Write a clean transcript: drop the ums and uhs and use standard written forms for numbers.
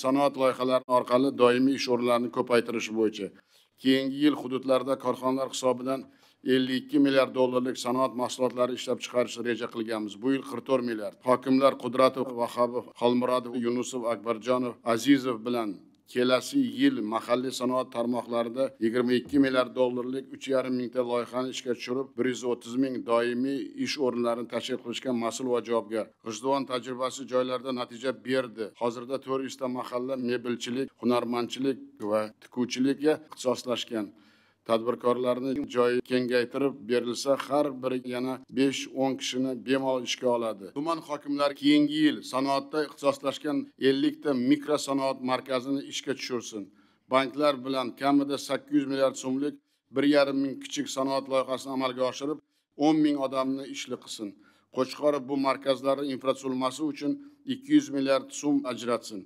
sanoat loyihalari orqali doimiy ish o'rinlarini ko'paytirish bo'yicha keyingi yil hududlarda korxonalar hisobidan 52 milliard dollarlik sanoat mahsulotlari ishlab chiqarishni reja qilganmiz. Bu yil 44 milliard. Hokimlar Qudratov, Vahobov, Xolmurodov, Yunusov, Akbarjonov, Azizov bilan kelasi yil mahalliy sanoat tarmoqlarida 22 milliard dollarlik 3,5 mingta loyihani ishga tushirib, 130 ming doimiy ish o'rinlarini tashkil qilishga mas'ul va javobgar. G'ijduvon tajribasi joylarda natija berdi. Hozirda 400 ta mahalla mebelchilik, hunarmandchilik va tikuvchilikka ixtisoslashgan. Tadbirkorlarni joyi kengaytirib berilsa, har biri yana 5-10 kishini bemalol ishga oladi. Tuman hokimlari keyingi yil sanoatda ixtisoslashgan 50 ta mikro sanoat markazini ishga tushirsin. Banklar bilan kamida 800 milliard so'mlik 1,5 ming kichik sanoat loyihasini amalga oshirib, 10 ming odamni ishli qilsin. Qo'chqorov bu markazlarning infratuzilmasi uchun 200 milliard so'm ajratsin.